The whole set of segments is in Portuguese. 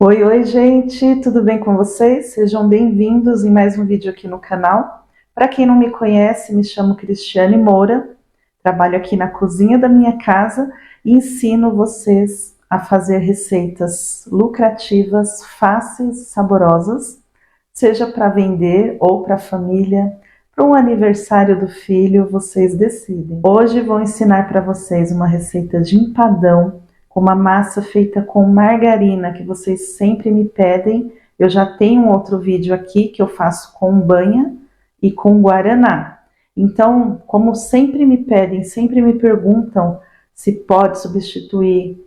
Oi, gente, tudo bem com vocês? Sejam bem-vindos em mais um vídeo aqui no canal. Para quem não me conhece, me chamo Cristiane Moura, trabalho aqui na cozinha da minha casa e ensino vocês a fazer receitas lucrativas, fáceis e saborosas, seja para vender ou para a família, para um aniversário do filho, vocês decidem. Hoje vou ensinar para vocês uma receita de empadão com uma massa feita com margarina, que vocês sempre me pedem. Eu já tenho um outro vídeo aqui que eu faço com banha e com guaraná. Então, como sempre me pedem, sempre me perguntam se pode substituir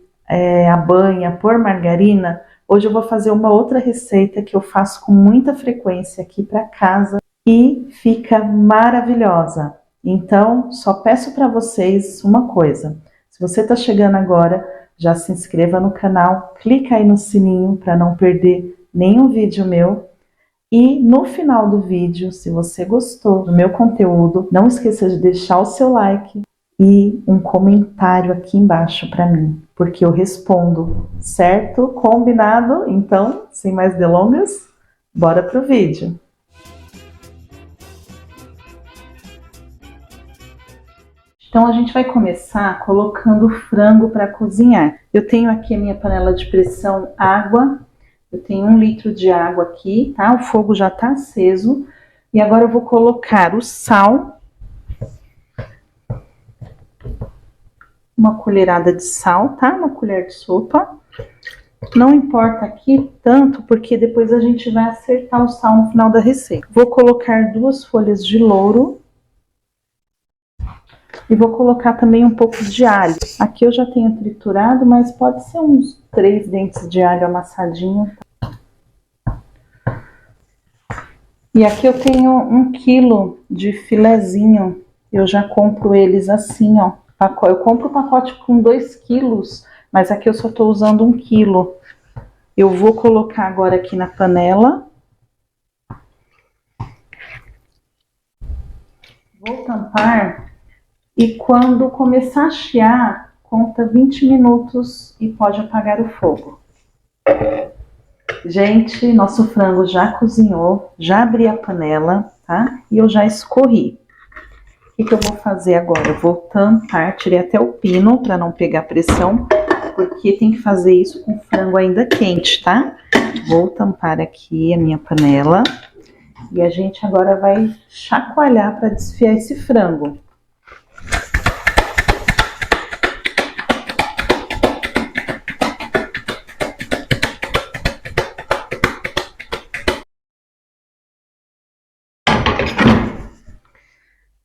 a banha por margarina, hoje eu vou fazer uma outra receita que eu faço com muita frequência aqui para casa e fica maravilhosa. Então, só peço para vocês uma coisa. Se você está chegando agora, já se inscreva no canal, clica aí no sininho para não perder nenhum vídeo meu. E no final do vídeo, se você gostou do meu conteúdo, não esqueça de deixar o seu like e um comentário aqui embaixo para mim, porque eu respondo, certo? Combinado? Então, sem mais delongas, bora pro vídeo. Então, a gente vai começar colocando o frango para cozinhar. Eu tenho aqui a minha panela de pressão, água. Eu tenho 1 litro de água aqui, tá? O fogo já tá aceso. E agora eu vou colocar o sal. Uma colherada de sal, tá? Uma colher de sopa. Não importa aqui tanto, porque depois a gente vai acertar o sal no final da receita. Vou colocar 2 folhas de louro. E vou colocar também um pouco de alho. Aqui eu já tenho triturado, mas pode ser uns 3 dentes de alho amassadinho. E aqui eu tenho 1 quilo de filezinho. Eu já compro eles assim, ó. Eu compro o pacote com 2 quilos, mas aqui eu só tô usando 1 quilo. Eu vou colocar agora aqui na panela. Vou tampar. E quando começar a chiar, conta 20 minutos e pode apagar o fogo. Gente, nosso frango já cozinhou, já abri a panela, tá? E eu já escorri. O que eu vou fazer agora? Eu vou tampar, tirei até o pino para não pegar pressão, porque tem que fazer isso com o frango ainda quente, tá? Vou tampar aqui a minha panela e a gente agora vai chacoalhar para desfiar esse frango.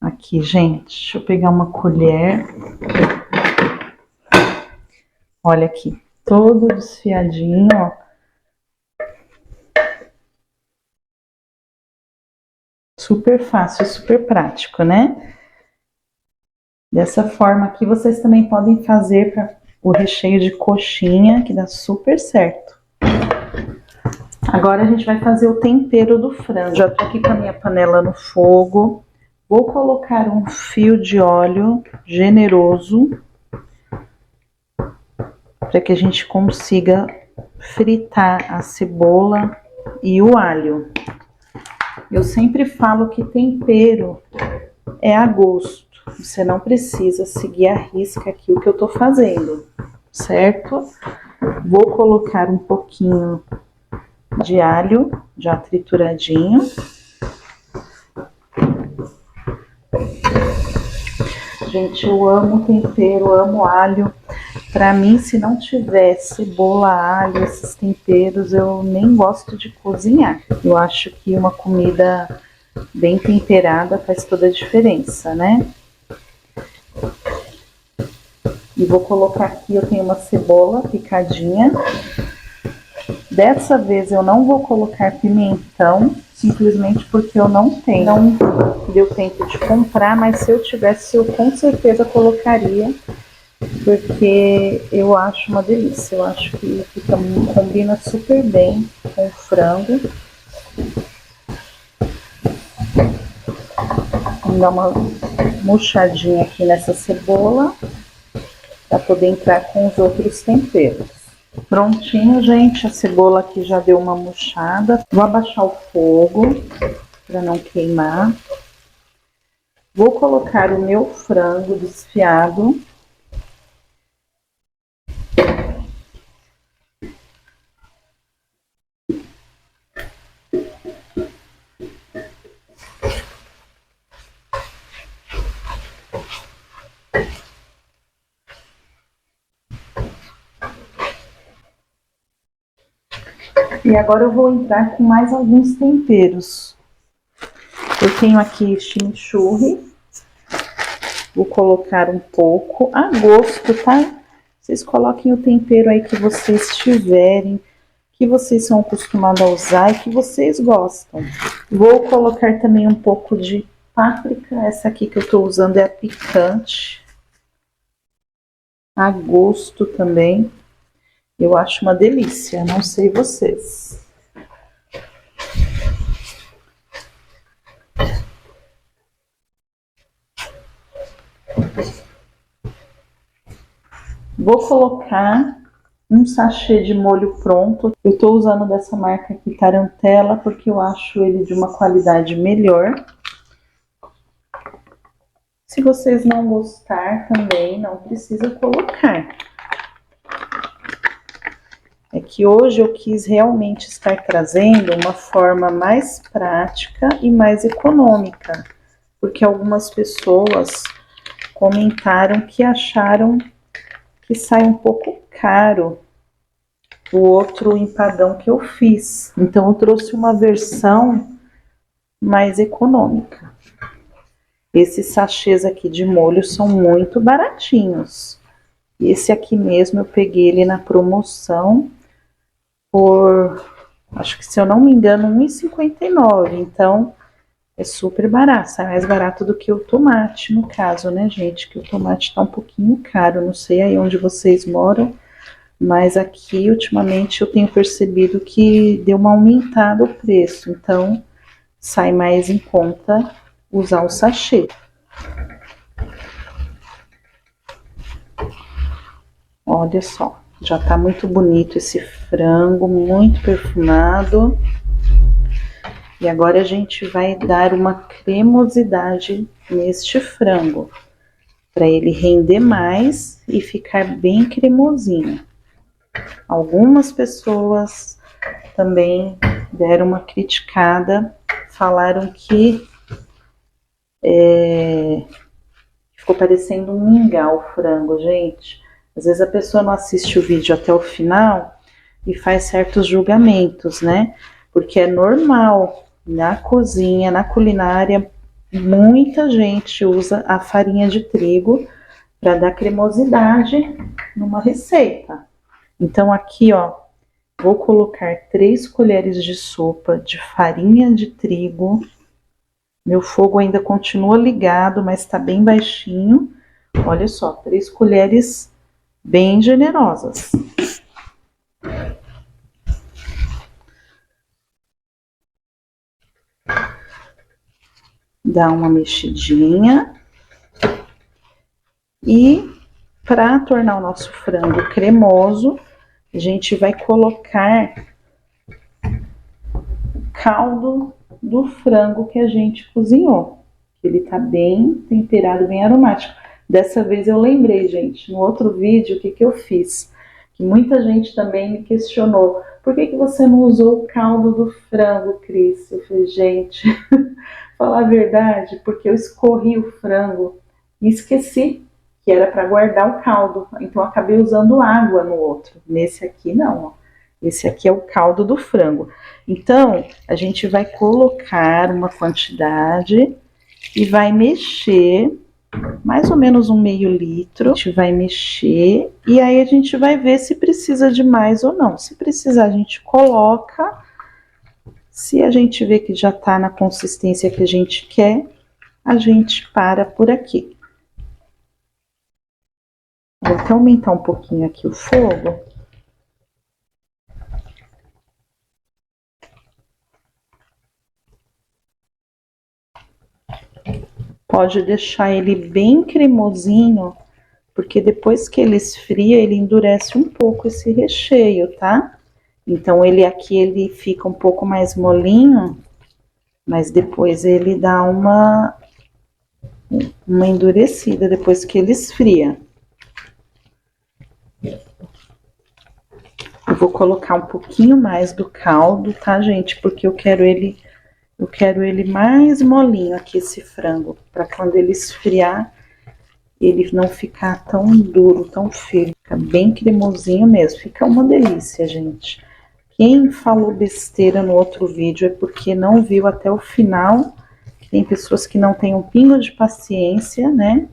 Aqui, gente, deixa eu pegar uma colher. Olha aqui, todo desfiadinho, ó. Super fácil, super prático, né? Dessa forma aqui, vocês também podem fazer para o recheio de coxinha, que dá super certo. Agora a gente vai fazer o tempero do frango. Já tô aqui com a minha panela no fogo. Vou colocar um fio de óleo generoso para que a gente consiga fritar a cebola e o alho. Eu sempre falo que tempero é a gosto. Você não precisa seguir à risca aqui o que eu tô fazendo, certo? Vou colocar um pouquinho de alho já trituradinho. Gente, eu amo tempero, amo alho. Pra mim, se não tiver cebola, alho, esses temperos, eu nem gosto de cozinhar. Eu acho que uma comida bem temperada faz toda a diferença, né? E vou colocar aqui, eu tenho uma cebola picadinha. Dessa vez eu não vou colocar pimentão, simplesmente porque eu não tenho. Não deu tempo de comprar, mas se eu tivesse, eu com certeza colocaria, porque eu acho uma delícia. Eu acho que combina super bem com o frango. Vamos dar uma murchadinha aqui nessa cebola, para poder entrar com os outros temperos. Prontinho, gente, a cebola aqui já deu uma murchada. Vou abaixar o fogo para não queimar. Vou colocar o meu frango desfiado. E agora eu vou entrar com mais alguns temperos. Eu tenho aqui chimichurri. Vou colocar um pouco a gosto, tá? Vocês coloquem o tempero aí que vocês tiverem, que vocês são acostumados a usar e que vocês gostam. Vou colocar também um pouco de páprica. Essa aqui que eu tô usando é a picante. A gosto também. Eu acho uma delícia, não sei vocês. Vou colocar um sachê de molho pronto. Eu tô usando dessa marca aqui, Tarantella, porque eu acho ele de uma qualidade melhor. Se vocês não gostar também, não precisa colocar. É que hoje eu quis realmente estar trazendo uma forma mais prática e mais econômica, porque algumas pessoas comentaram que acharam que sai um pouco caro o outro empadão que eu fiz. Então eu trouxe uma versão mais econômica. Esses sachês aqui de molho são muito baratinhos. Esse aqui mesmo eu peguei ele na promoção por, acho que se eu não me engano, R$1,59. Então é super barato, sai mais barato do que o tomate no caso, né, gente? Que o tomate tá um pouquinho caro, não sei aí onde vocês moram, mas aqui ultimamente eu tenho percebido que deu uma aumentada o preço, então sai mais em conta usar o sachê. Olha só, já tá muito bonito esse frango, muito perfumado. E agora a gente vai dar uma cremosidade neste frango, para ele render mais e ficar bem cremosinho. Algumas pessoas também deram uma criticada, falaram que ficou parecendo um mingau o frango, gente. Às vezes a pessoa não assiste o vídeo até o final e faz certos julgamentos, né? Porque é normal, na cozinha, na culinária, muita gente usa a farinha de trigo para dar cremosidade numa receita. Então aqui, ó, vou colocar 3 colheres de sopa de farinha de trigo. Meu fogo ainda continua ligado, mas está bem baixinho. Olha só, 3 colheres bem generosas. Dá uma mexidinha. E para tornar o nosso frango cremoso, a gente vai colocar o caldo do frango que a gente cozinhou. Ele tá bem temperado, bem aromático. Dessa vez eu lembrei, gente, no outro vídeo, o que eu fiz? Que muita gente também me questionou. Por que você não usou o caldo do frango, Cris? Eu falei, gente, falar a verdade, porque eu escorri o frango e esqueci que era para guardar o caldo. Então eu acabei usando água no outro. Nesse aqui não, ó. Esse aqui é o caldo do frango. Então, a gente vai colocar uma quantidade e vai mexer, mais ou menos um meio litro. A gente vai mexer e aí a gente vai ver se precisa de mais ou não. Se precisar, a gente coloca. Se a gente vê que já tá na consistência que a gente quer, a gente para por aqui. Vou até aumentar um pouquinho aqui o fogo. Pode deixar ele bem cremosinho porque depois que ele esfria, ele endurece um pouco esse recheio, tá? Então ele aqui ele fica um pouco mais molinho, mas depois ele dá uma endurecida depois que ele esfria. Eu vou colocar um pouquinho mais do caldo, tá, gente? Porque eu quero ele mais molinho aqui, esse frango, para quando ele esfriar, ele não ficar tão duro, tão firme. Fica bem cremosinho mesmo, fica uma delícia, gente. Quem falou besteira no outro vídeo é porque não viu até o final. Tem pessoas que não têm um pingo de paciência, né?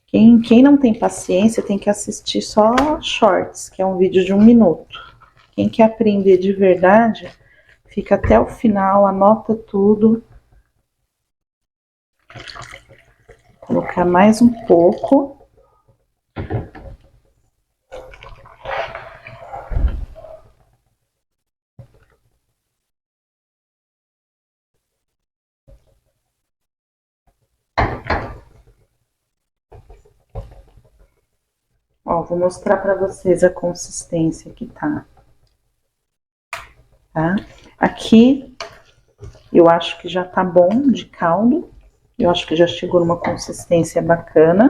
Quem não tem paciência tem que assistir só shorts, que é um vídeo de 1 minuto. Quem quer aprender de verdade, fica até o final, anota tudo. Vou colocar mais um pouco. Ó, vou mostrar pra vocês a consistência que tá. Tá? Aqui, eu acho que já tá bom de caldo. Eu acho que já chegou numa consistência bacana.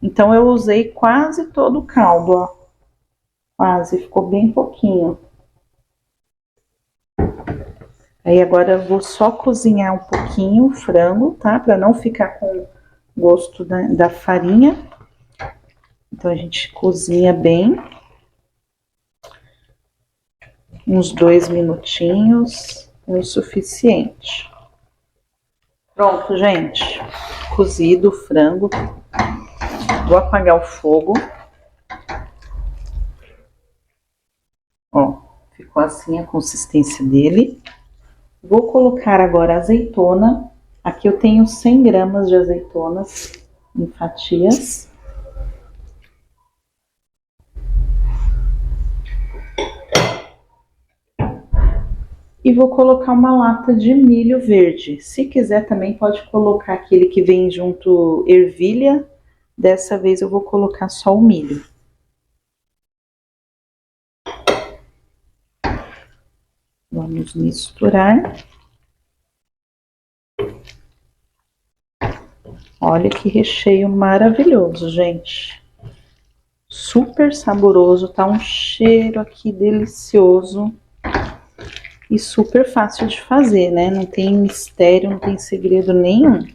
Então, eu usei quase todo o caldo, ó. Quase, ficou bem pouquinho. Aí, agora eu vou só cozinhar um pouquinho o frango, tá? Pra não ficar com gosto da farinha. Então, a gente cozinha bem. Uns 2 minutinhos é o suficiente. Pronto, gente. Cozido o frango. Vou apagar o fogo. Ó, ficou assim a consistência dele. Vou colocar agora a azeitona. Aqui eu tenho 100 gramas de azeitonas em fatias. E vou colocar uma lata de milho verde. Se quiser também pode colocar aquele que vem junto ervilha. Dessa vez eu vou colocar só o milho. Vamos misturar. Olha que recheio maravilhoso, gente. Super saboroso, tá um cheiro aqui delicioso. E super fácil de fazer, né? Não tem mistério, não tem segredo nenhum.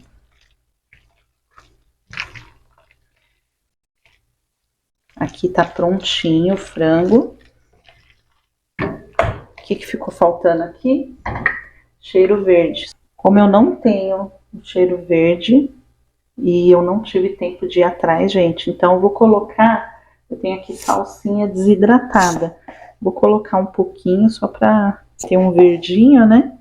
Aqui tá prontinho o frango. O que ficou faltando aqui? Cheiro verde. Como eu não tenho cheiro verde e eu não tive tempo de ir atrás, gente, então eu vou colocar, eu tenho aqui salsinha desidratada. Vou colocar um pouquinho só pra ter um verdinho, né?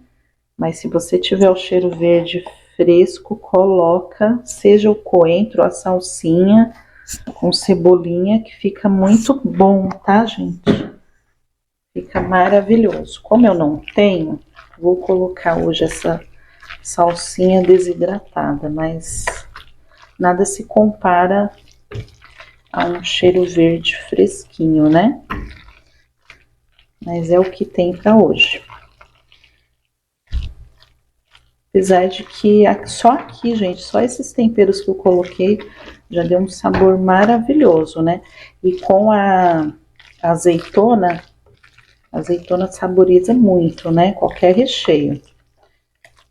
Mas se você tiver o cheiro verde fresco, coloca, seja o coentro, a salsinha, com cebolinha, que fica muito bom, tá, gente? Fica maravilhoso. Como eu não tenho, vou colocar hoje essa salsinha desidratada, mas nada se compara a um cheiro verde fresquinho, né? Mas é o que tem para hoje. Apesar de que só aqui, gente, só esses temperos que eu coloquei já deu um sabor maravilhoso, né? E com a azeitona saboriza muito, né? Qualquer recheio.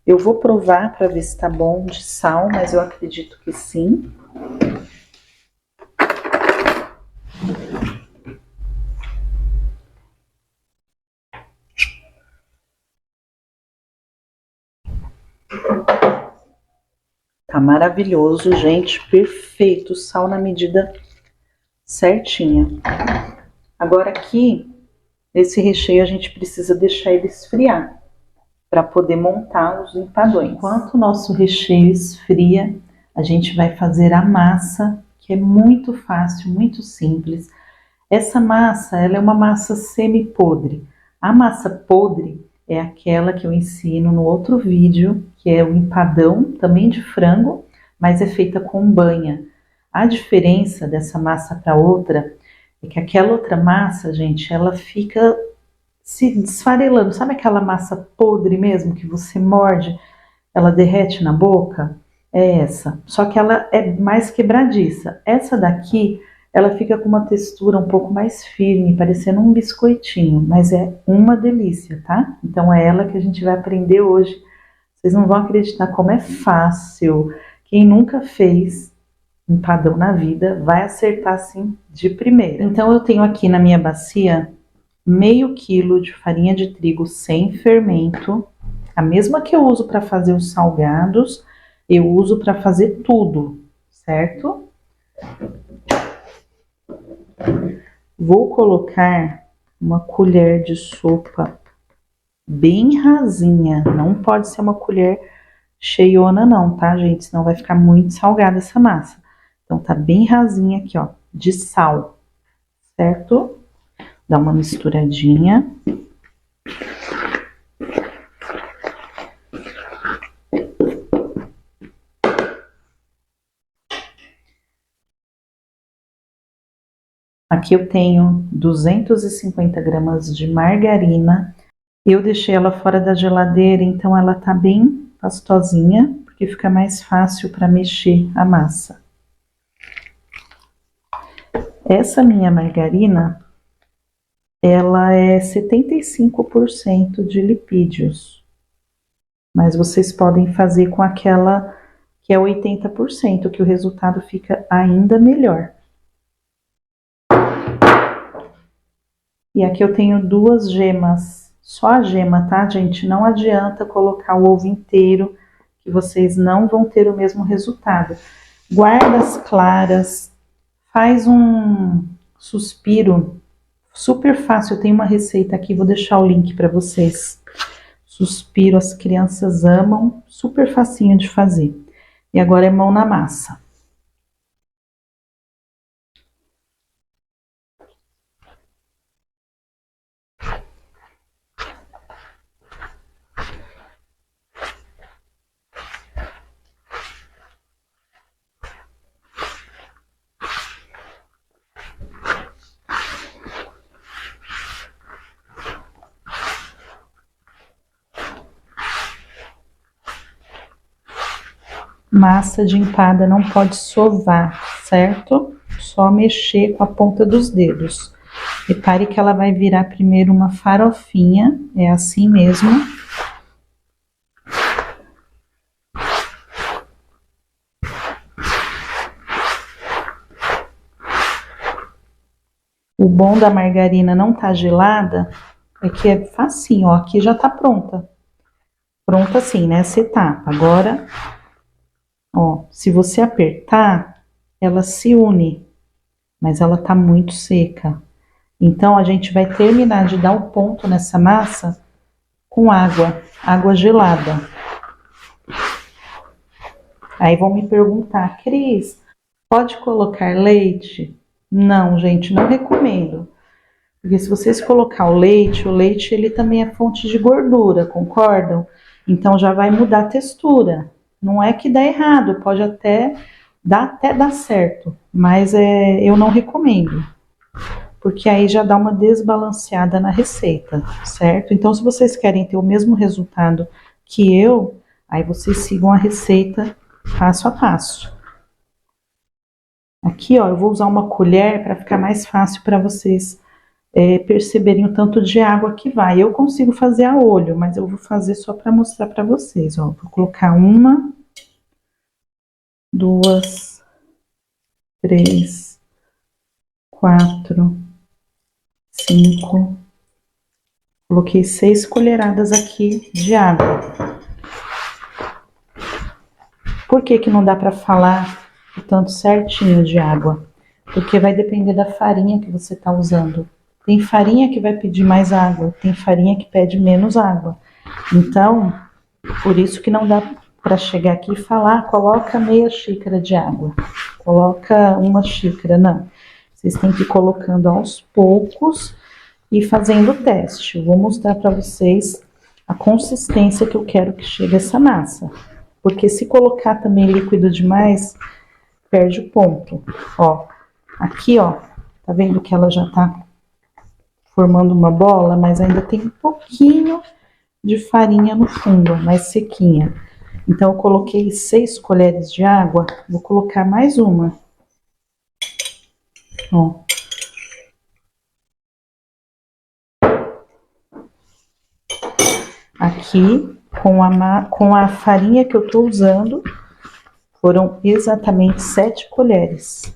Eu vou provar para ver se tá bom de sal, mas eu acredito que sim. Tá maravilhoso, gente, perfeito, sal na medida certinha. Agora aqui, esse recheio a gente precisa deixar ele esfriar para poder montar os empadões. Enquanto o nosso recheio esfria, a gente vai fazer a massa, que é muito fácil, muito simples. Essa massa, ela é uma massa semi-podre. A massa podre é aquela que eu ensino no outro vídeo, que é o empadão, também de frango, mas é feita com banha. A diferença dessa massa para outra é que aquela outra massa, gente, ela fica se desfarelando. Sabe aquela massa podre mesmo que você morde, ela derrete na boca? É essa. Só que ela é mais quebradiça. Essa daqui, ela fica com uma textura um pouco mais firme, parecendo um biscoitinho, mas é uma delícia, tá? Então é ela que a gente vai aprender hoje. Vocês não vão acreditar como é fácil. Quem nunca fez empadão na vida vai acertar assim de primeira. Então eu tenho aqui na minha bacia meio quilo de farinha de trigo sem fermento, a mesma que eu uso para fazer os salgados, eu uso para fazer tudo, certo? Vou colocar uma colher de sopa bem rasinha, não pode ser uma colher cheiona não, tá, gente? Senão vai ficar muito salgada essa massa. Então tá bem rasinha aqui, ó, de sal, certo? Dá uma misturadinha. Aqui eu tenho 250 gramas de margarina. Eu deixei ela fora da geladeira, então ela tá bem pastosinha, porque fica mais fácil para mexer a massa. Essa minha margarina, ela é 75% de lipídios, mas vocês podem fazer com aquela que é 80%, que o resultado fica ainda melhor. E aqui eu tenho 2 gemas, só a gema, tá, gente? Não adianta colocar o ovo inteiro, que vocês não vão ter o mesmo resultado. Guarda as claras, faz um suspiro super fácil. Eu tenho uma receita aqui, vou deixar o link para vocês. Suspiro, as crianças amam, super facinho de fazer. E agora é mão na massa. Massa de empada não pode sovar, certo? Só mexer com a ponta dos dedos. Repare que ela vai virar primeiro uma farofinha, é assim mesmo. O bom da margarina não tá gelada é que é facinho, ó, aqui já tá pronta. Pronta assim, né? Você tapa. Agora, ó, se você apertar, ela se une, mas ela tá muito seca. Então, a gente vai terminar de dar o ponto nessa massa com água gelada. Aí vão me perguntar, Cris, pode colocar leite? Não, gente, não recomendo. Porque se vocês colocar o leite ele também é fonte de gordura, concordam? Então já vai mudar a textura. Não é que dá errado, pode até dar certo, mas eu não recomendo. Porque aí já dá uma desbalanceada na receita, certo? Então se vocês querem ter o mesmo resultado que eu, aí vocês sigam a receita passo a passo. Aqui, ó, eu vou usar uma colher para ficar mais fácil para vocês perceberem o tanto de água que vai. Eu consigo fazer a olho, mas eu vou fazer só para mostrar para vocês, ó. Vou colocar 1, 2, 3, 4, 5. Coloquei 6 colheradas aqui de água. Por que que não dá para falar o tanto certinho de água? Porque vai depender da farinha que você está usando. Tem farinha que vai pedir mais água, tem farinha que pede menos água. Então, por isso que não dá para chegar aqui e falar, coloca meia xícara de água, coloca 1 xícara, não. Vocês têm que ir colocando aos poucos e fazendo o teste. Eu vou mostrar para vocês a consistência que eu quero que chegue essa massa. Porque se colocar também líquido demais, perde o ponto. Ó, aqui, ó, tá vendo que ela já tá formando uma bola, mas ainda tem um pouquinho de farinha no fundo, mais sequinha. Então, eu coloquei 6 colheres de água, vou colocar mais uma. Ó. Aqui, com a farinha que eu tô usando, foram exatamente 7 colheres.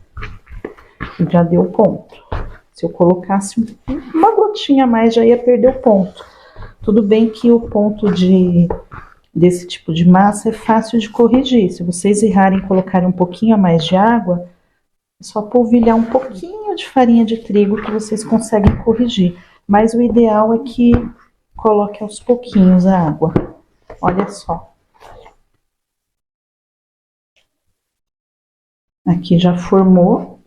Já deu ponto. Se eu colocasse uma gotinha a mais, já ia perder o ponto. Tudo bem que o ponto desse tipo de massa é fácil de corrigir. Se vocês errarem e colocarem um pouquinho a mais de água, é só polvilhar um pouquinho de farinha de trigo que vocês conseguem corrigir. Mas o ideal é que coloque aos pouquinhos a água. Olha só. Aqui já formou.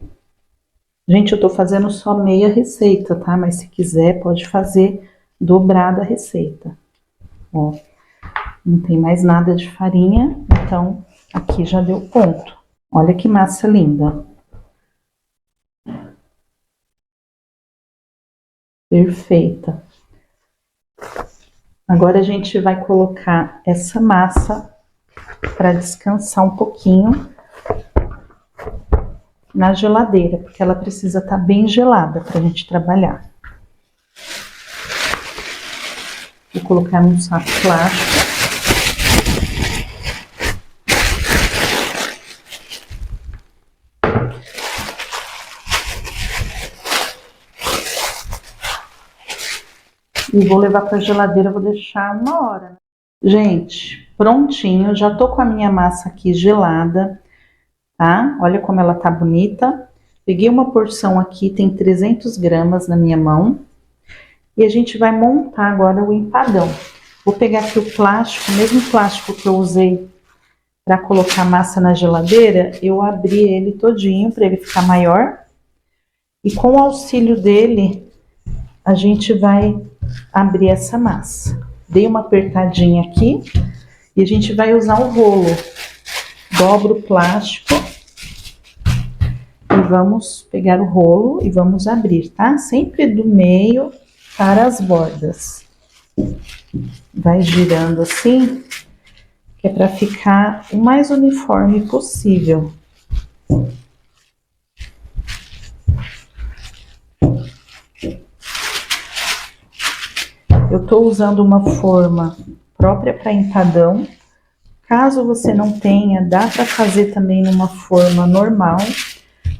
Gente, eu tô fazendo só meia receita, tá? Mas se quiser, pode fazer dobrada a receita. Ó, não tem mais nada de farinha, então aqui já deu ponto. Olha que massa linda. Perfeita. Agora a gente vai colocar essa massa para descansar um pouquinho na geladeira, porque ela precisa estar bem gelada para a gente trabalhar. Vou colocar num saco plástico. E vou levar para a geladeira, vou deixar 1 hora. Gente, prontinho, já tô com a minha massa aqui gelada, tá? Olha como ela tá bonita. Peguei uma porção aqui, tem 300 gramas na minha mão. E a gente vai montar agora o empadão. Vou pegar aqui o plástico, o mesmo plástico que eu usei para colocar a massa na geladeira, eu abri ele todinho para ele ficar maior. E com o auxílio dele, a gente vai abrir essa massa. Dei uma apertadinha aqui e a gente vai usar o rolo. Dobro o plástico e vamos pegar o rolo e vamos abrir, tá? Sempre do meio para as bordas. Vai girando assim, que é para ficar o mais uniforme possível. Eu tô usando uma forma própria para empadão. Caso você não tenha, dá para fazer também numa forma normal.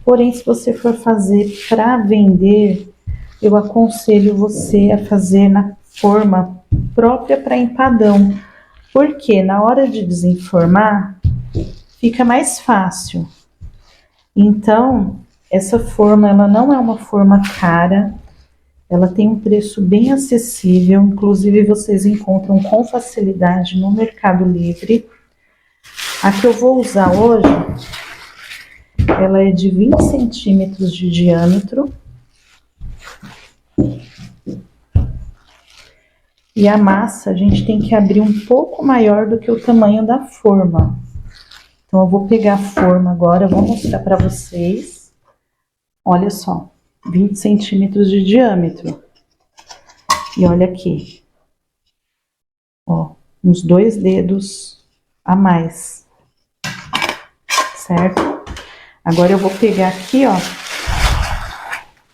Porém, se você for fazer para vender, eu aconselho você a fazer na forma própria para empadão. Porque na hora de desenformar, fica mais fácil. Então, essa forma, ela não é uma forma cara. Ela tem um preço bem acessível, inclusive vocês encontram com facilidade no Mercado Livre. A que eu vou usar hoje, ela é de 20 centímetros de diâmetro. E a massa, a gente tem que abrir um pouco maior do que o tamanho da forma. Então, eu vou pegar a forma agora, vou mostrar para vocês. Olha só. 20 centímetros de diâmetro. E olha aqui. Ó, uns 2 dedos a mais. Certo? Agora eu vou pegar aqui, ó.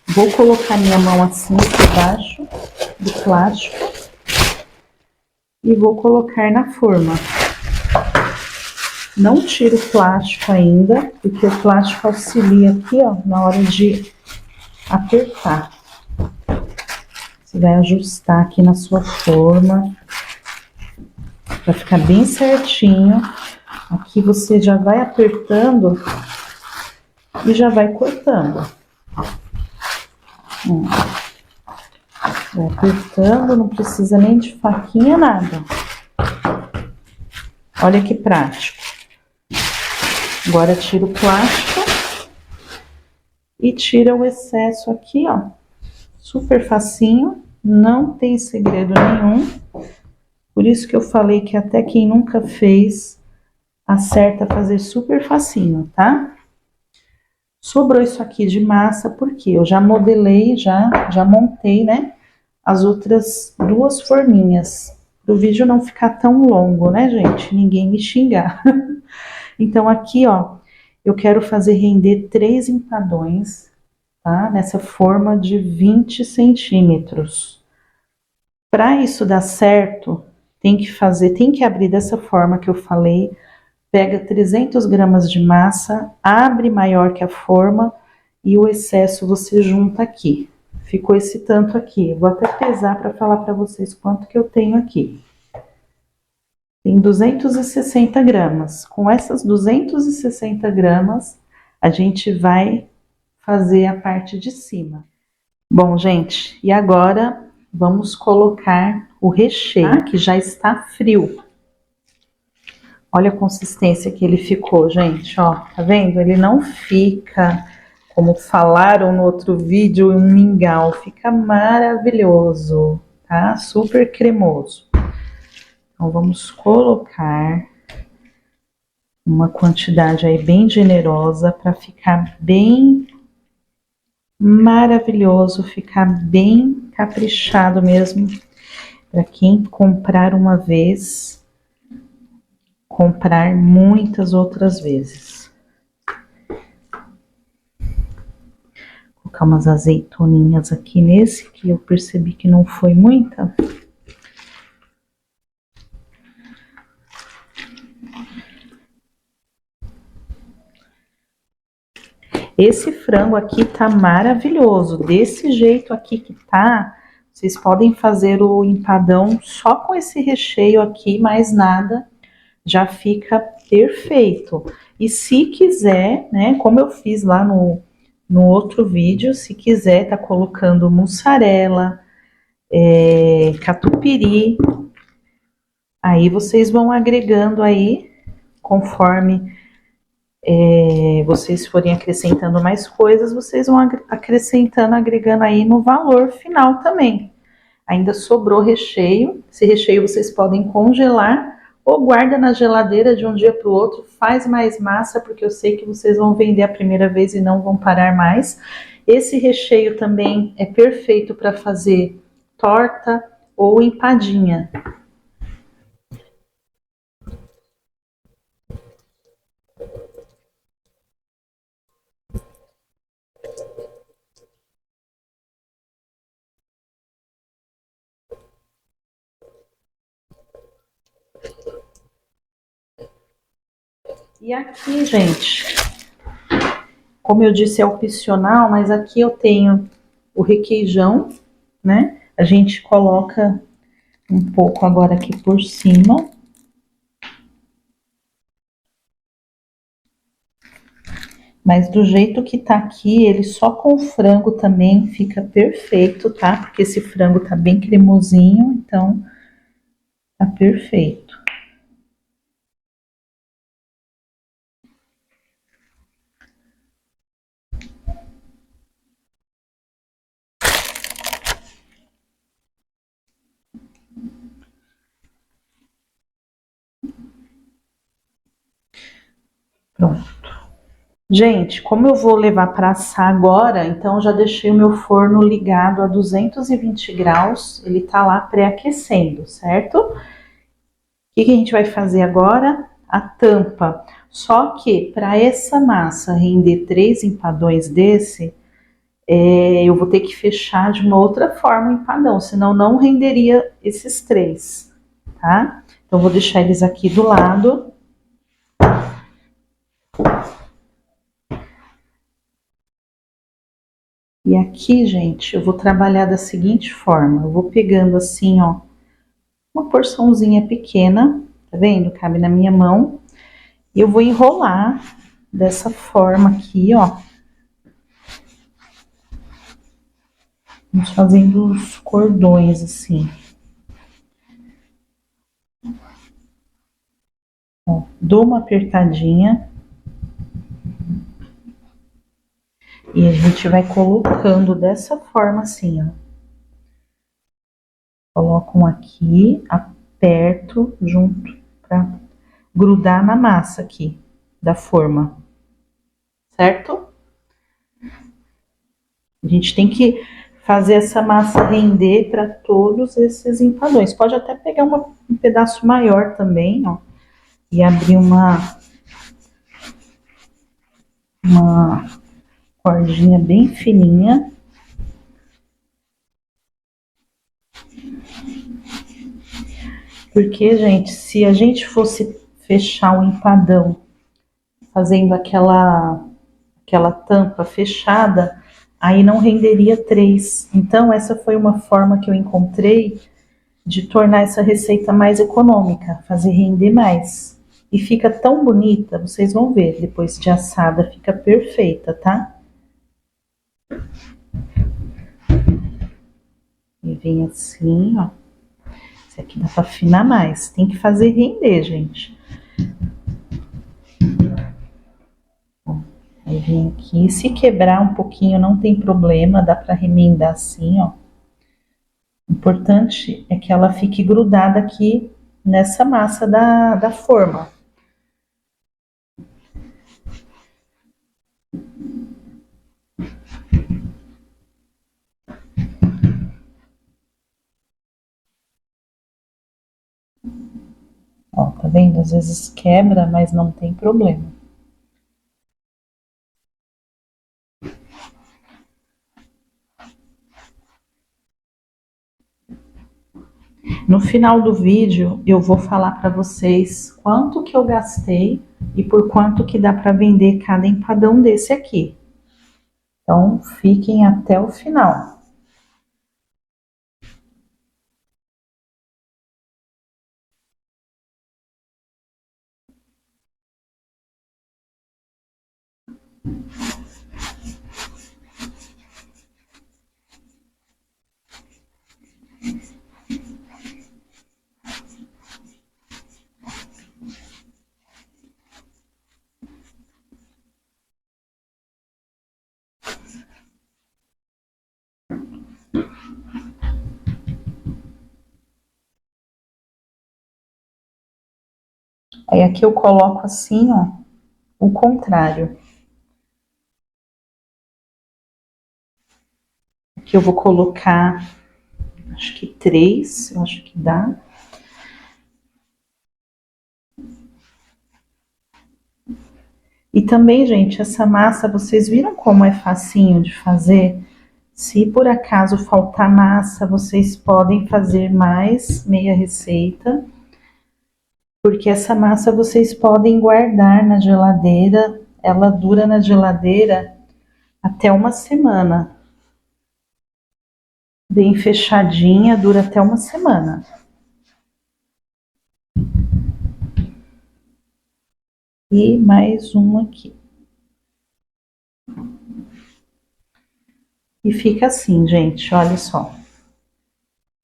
Vou colocar minha mão assim por baixo do plástico. E vou colocar na forma. Não tiro o plástico ainda, porque o plástico auxilia aqui, ó, na hora de apertar. Você vai ajustar aqui na sua forma para ficar bem certinho. Aqui você já vai apertando e já vai cortando. Vai apertando, não precisa nem de faquinha, nada. Olha que prático. Agora tira o plástico e tira o excesso aqui, ó. Super facinho, não tem segredo nenhum. Por isso que eu falei que até quem nunca fez, acerta a fazer super facinho, tá? Sobrou isso aqui de massa, porque eu já modelei, já montei, né, as outras duas forminhas. Para o vídeo não ficar tão longo, né, gente? Ninguém me xingar. Então, aqui, ó, eu quero fazer render 3 empadões, tá? Nessa forma de 20 centímetros. Para isso dar certo, tem que abrir dessa forma que eu falei. Pega 300 gramas de massa, abre maior que a forma e o excesso você junta aqui. Ficou esse tanto aqui. Vou até pesar para falar para vocês quanto que eu tenho aqui. Tem 260 gramas. Com essas 260 gramas, a gente vai fazer a parte de cima. Bom, gente, e agora vamos colocar o recheio, que já está frio. Olha a consistência que ele ficou, gente, ó, tá vendo? Ele não fica, como falaram no outro vídeo, um mingau, fica maravilhoso, tá? Super cremoso. Então, vamos colocar uma quantidade aí bem generosa para ficar bem maravilhoso, ficar bem caprichado mesmo, para quem comprar uma vez, comprar muitas outras vezes. Vou colocar umas azeitoninhas aqui nesse, que eu percebi que não foi muita. Esse frango aqui tá maravilhoso, desse jeito aqui que tá, vocês podem fazer o empadão só com esse recheio aqui, mais nada, já fica perfeito. E se quiser, né, como eu fiz lá no outro vídeo, se quiser tá colocando mussarela, catupiry, aí vocês vão agregando aí, conforme vocês forem acrescentando mais coisas, vocês vão acrescentando, agregando aí no valor final também. Ainda sobrou recheio, esse recheio vocês podem congelar ou guarda na geladeira de um dia para o outro, faz mais massa, porque eu sei que vocês vão vender a primeira vez e não vão parar mais. Esse recheio também é perfeito para fazer torta ou empadinha. E aqui, gente, como eu disse, é opcional, mas aqui eu tenho o requeijão, né? A gente coloca um pouco agora aqui por cima. Mas do jeito que tá aqui, ele só com frango também fica perfeito, tá? Porque esse frango tá bem cremosinho, então tá perfeito. Pronto. Gente, como eu vou levar para assar agora, então já deixei o meu forno ligado a 220 graus, ele tá lá pré-aquecendo, certo? O que a gente vai fazer agora? A tampa. Só que para essa massa render 3 empadões desse, eu vou ter que fechar de uma outra forma o empadão, senão não renderia esses 3, tá? Então, vou deixar eles aqui do lado. E aqui, gente, eu vou trabalhar da seguinte forma. Eu vou pegando assim, ó, uma porçãozinha pequena, tá vendo? Cabe na minha mão. E eu vou enrolar dessa forma aqui, ó. Vamos fazendo os cordões assim. Ó, dou uma apertadinha. E a gente vai colocando dessa forma assim, ó. Coloco um aqui, aperto junto pra grudar na massa aqui da forma, certo? A gente tem que fazer essa massa render para todos esses empadões. Pode até pegar um pedaço maior também, ó, e abrir uma cordinha bem fininha. Porque, gente, se a gente fosse fechar o empadão fazendo aquela tampa fechada, aí não renderia 3. Então, essa foi uma forma que eu encontrei de tornar essa receita mais econômica, fazer render mais. E fica tão bonita, vocês vão ver, depois de assada, fica perfeita, tá? E vem assim, ó. Esse aqui dá pra afinar mais, tem que fazer render, gente. Aí vem aqui, se quebrar um pouquinho não tem problema, dá pra remendar assim, ó. O importante é que ela fique grudada aqui nessa massa da forma. Ó, tá vendo? Às vezes quebra, mas não tem problema. No final do vídeo, eu vou falar para vocês quanto que eu gastei e por quanto que dá para vender cada empadão desse aqui. Então, fiquem até o final. Aí aqui eu coloco assim, ó, o contrário. Aqui eu vou colocar, acho que 3, eu acho que dá. E também, gente, essa massa, vocês viram como é facinho de fazer? Se por acaso faltar massa, vocês podem fazer mais meia receita, porque essa massa vocês podem guardar na geladeira, ela dura na geladeira até uma semana. Bem fechadinha, dura até uma semana. E mais uma aqui. E fica assim, gente, olha só.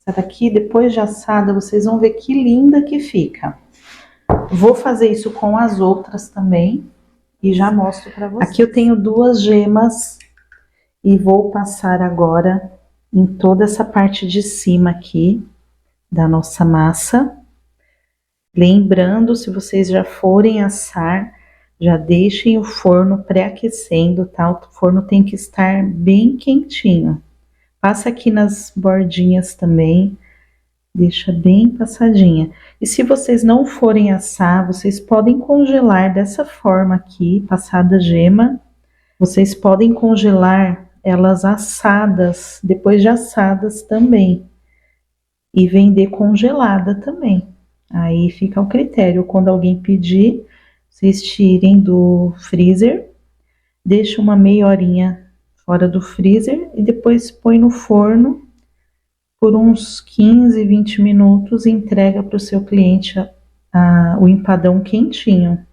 Essa daqui, depois de assada, vocês vão ver que linda que fica. Vou fazer isso com as outras também e já mostro para vocês. Aqui eu tenho 2 gemas e vou passar agora em toda essa parte de cima aqui da nossa massa. Lembrando, se vocês já forem assar, já deixem o forno pré-aquecendo, tá? O forno tem que estar bem quentinho. Passa aqui nas bordinhas também, deixa bem passadinha. E se vocês não forem assar, vocês podem congelar dessa forma aqui, passada gema. Vocês podem congelar elas assadas, depois de assadas também. E vender congelada também. Aí fica ao critério, quando alguém pedir, vocês tirem do freezer, deixa uma meia horinha fora do freezer e depois põe no forno por uns 15, 20 minutos e entrega para o seu cliente o empadão quentinho.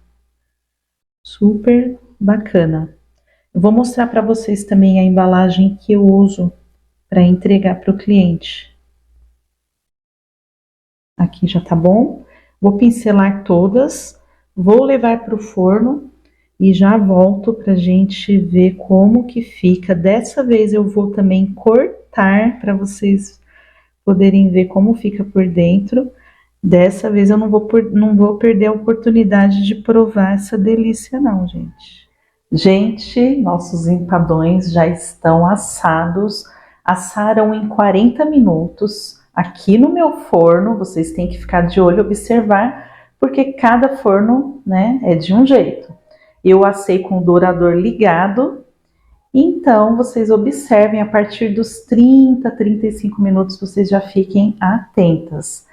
Super bacana. Eu vou mostrar para vocês também a embalagem que eu uso para entregar para o cliente. Aqui já tá bom. Vou pincelar todas, vou levar para o forno e já volto pra gente ver como que fica. Dessa vez eu vou também cortar para vocês poderem ver como fica por dentro. Dessa vez eu não vou perder a oportunidade de provar essa delícia não, gente. Gente, nossos empadões já estão assados. Assaram em 40 minutos aqui no meu forno. Vocês têm que ficar de olho, observar, porque cada forno, né, é de um jeito. Eu assei com o dourador ligado. Então, vocês observem, a partir dos 30, 35 minutos, vocês já fiquem atentas.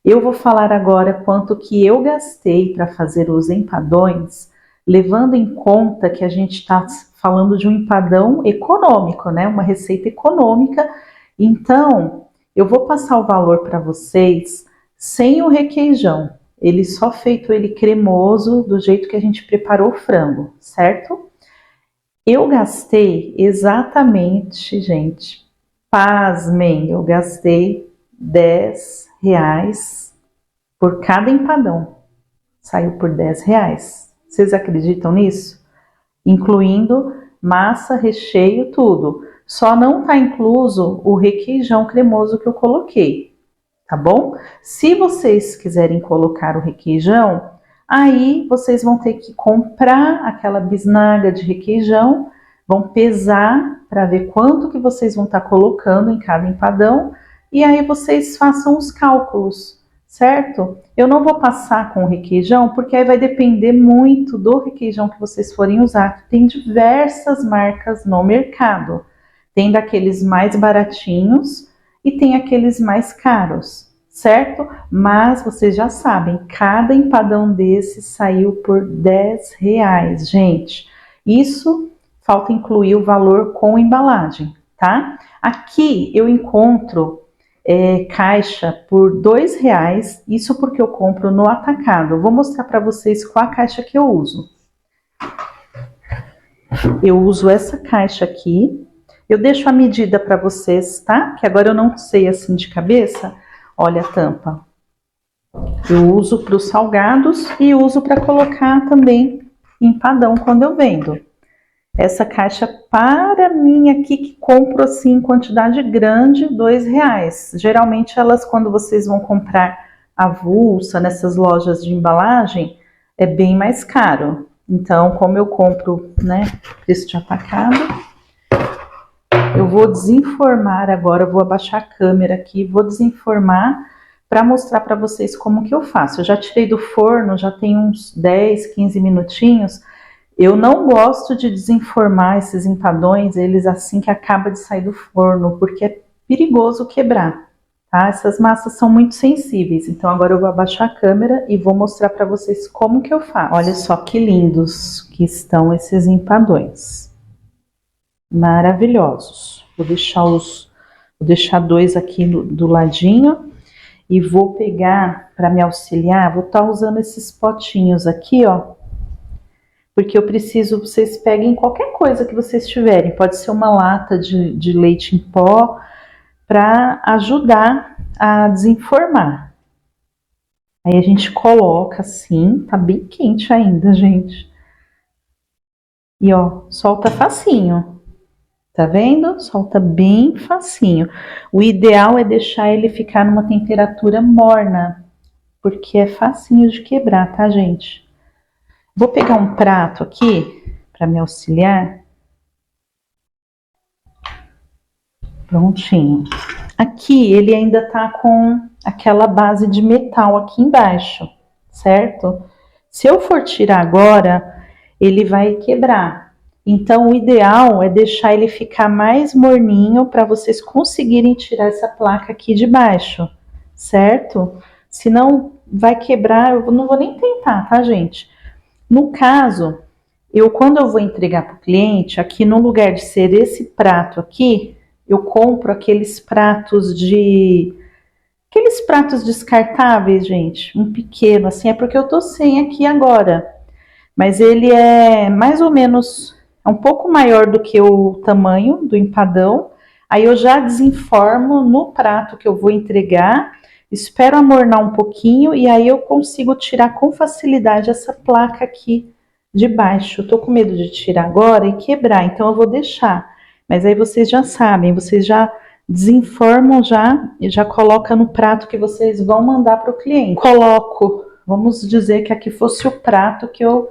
Eu vou falar agora quanto que eu gastei para fazer os empadões, levando em conta que a gente está falando de um empadão econômico, né? Uma receita econômica. Então, eu vou passar o valor para vocês sem o requeijão. Ele só feito ele cremoso, do jeito que a gente preparou o frango, certo? Eu gastei exatamente, gente, pasmem, eu gastei R$ 10 por cada empadão. Saiu por R$ 10. Vocês acreditam nisso? Incluindo massa, recheio, tudo. Só não está incluso o requeijão cremoso que eu coloquei, tá bom? Se vocês quiserem colocar o requeijão, aí vocês vão ter que comprar aquela bisnaga de requeijão, vão pesar para ver quanto que vocês vão estar colocando em cada empadão, e aí vocês façam os cálculos, certo? Eu não vou passar com o requeijão, porque aí vai depender muito do requeijão que vocês forem usar. Tem diversas marcas no mercado. Tem daqueles mais baratinhos e tem aqueles mais caros, certo? Mas vocês já sabem, cada empadão desse saiu por R$ 10, gente. Isso falta incluir o valor com embalagem, tá? Aqui eu encontro caixa por R$ 2, isso porque eu compro no atacado. Vou mostrar para vocês qual a caixa que eu uso. Eu uso essa caixa aqui. Eu deixo a medida para vocês, tá? Que agora eu não sei assim de cabeça. Olha a tampa. Eu uso para os salgados e uso para colocar também empadão quando eu vendo. Essa caixa para mim aqui que compro assim em quantidade grande, R$ 2. Geralmente elas, quando vocês vão comprar avulsa nessas lojas de embalagem, é bem mais caro. Então, como eu compro, né, preço de atacado, eu vou desenformar agora, vou abaixar a câmera aqui, vou desenformar para mostrar para vocês como que eu faço. Eu já tirei do forno, já tem uns 10, 15 minutinhos. Eu não gosto de desenformar esses empadões, eles assim que acaba de sair do forno, porque é perigoso quebrar, tá? Essas massas são muito sensíveis, então agora eu vou abaixar a câmera e vou mostrar para vocês como que eu faço. Olha só que lindos que estão esses empadões. Maravilhosos. Vou deixar dois aqui do ladinho e vou pegar, para me auxiliar, vou estar usando esses potinhos aqui, ó. Porque eu preciso, vocês peguem qualquer coisa que vocês tiverem, pode ser uma lata de leite em pó, para ajudar a desenformar. Aí a gente coloca assim, tá bem quente ainda, gente. E ó, solta facinho, tá vendo? Solta bem facinho. O ideal é deixar ele ficar numa temperatura morna, porque é facinho de quebrar, tá, gente? Vou pegar um prato aqui para me auxiliar. Prontinho. Aqui ele ainda tá com aquela base de metal aqui embaixo, certo? Se eu for tirar agora, ele vai quebrar. Então o ideal é deixar ele ficar mais morninho para vocês conseguirem tirar essa placa aqui de baixo, certo? Senão vai quebrar, eu não vou nem tentar, tá, gente? No caso, quando eu vou entregar para o cliente, aqui no lugar de ser esse prato aqui, eu compro aqueles pratos descartáveis, gente, um pequeno, assim, é porque eu tô sem aqui agora. Mas ele é mais ou menos, é um pouco maior do que o tamanho do empadão. Aí eu já desenformo no prato que eu vou entregar, espero amornar um pouquinho e aí eu consigo tirar com facilidade essa placa aqui de baixo. Eu tô com medo de tirar agora e quebrar, então eu vou deixar. Mas aí vocês já sabem, vocês já desenformam já e já coloca no prato que vocês vão mandar para o cliente. Coloco, vamos dizer que aqui fosse o prato que eu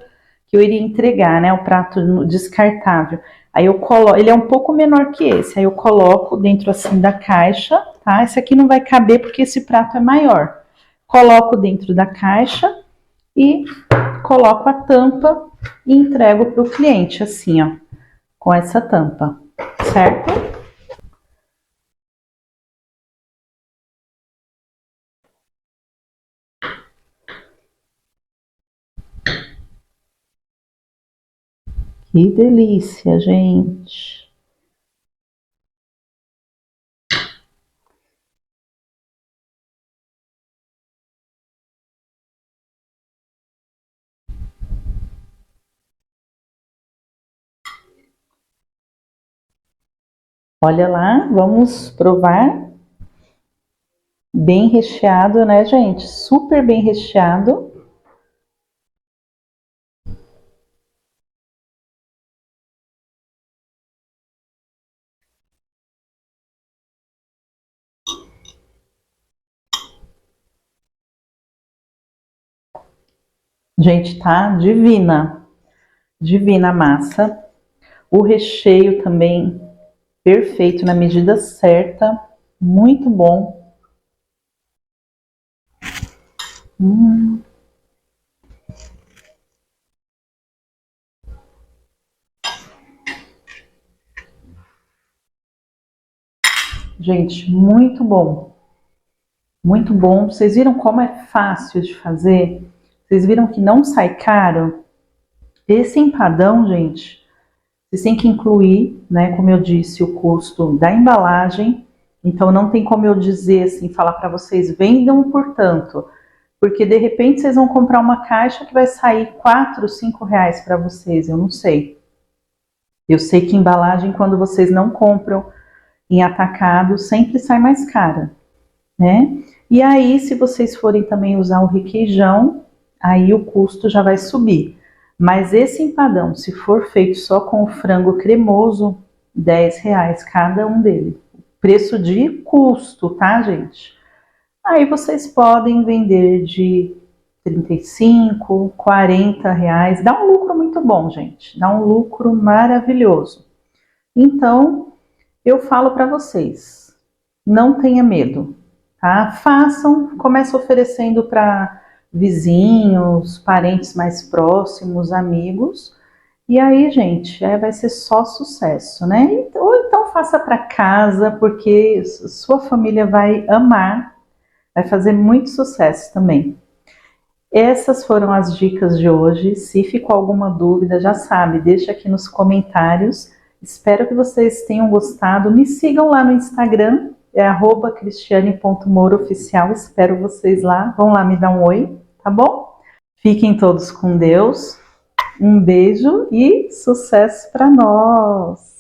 que eu iria entregar, né? O prato descartável. Aí eu coloco, ele é um pouco menor que esse, aí eu coloco dentro assim da caixa, tá? Esse aqui não vai caber porque esse prato é maior. Coloco dentro da caixa e coloco a tampa e entrego para o cliente, assim, ó, com essa tampa, certo? Que delícia, gente! Olha lá, vamos provar. Bem recheado, né, gente? Super bem recheado. Gente, tá divina. Divina a massa. O recheio também perfeito, na medida certa. Muito bom. Hum. Gente, muito bom. Muito bom. Vocês viram como é fácil de fazer? Vocês viram que não sai caro? Esse empadão, gente, vocês têm que incluir, né, como eu disse, o custo da embalagem. Então não tem como eu dizer assim, falar para vocês, vendam por tanto. Porque de repente vocês vão comprar uma caixa que vai sair 4, 5 reais para vocês, eu não sei. Eu sei que embalagem, quando vocês não compram em atacado, sempre sai mais cara, né? E aí, se vocês forem também usar o requeijão, aí o custo já vai subir. Mas esse empadão, se for feito só com o frango cremoso, 10 reais cada um dele. Preço de custo, tá, gente? Aí vocês podem vender de 35, 40 reais. Dá um lucro muito bom, gente. Dá um lucro maravilhoso. Então, eu falo para vocês, não tenha medo, tá? Façam, comece oferecendo para vizinhos, parentes mais próximos, amigos. E aí, gente, vai ser só sucesso, né? Ou então faça para casa, porque sua família vai amar, vai fazer muito sucesso também. Essas foram as dicas de hoje. Se ficou alguma dúvida, já sabe, deixa aqui nos comentários. Espero que vocês tenham gostado. Me sigam lá no Instagram, é @cristiane.mourooficial. Espero vocês lá. Vão lá me dar um oi, tá bom? Fiquem todos com Deus. Um beijo e sucesso para nós!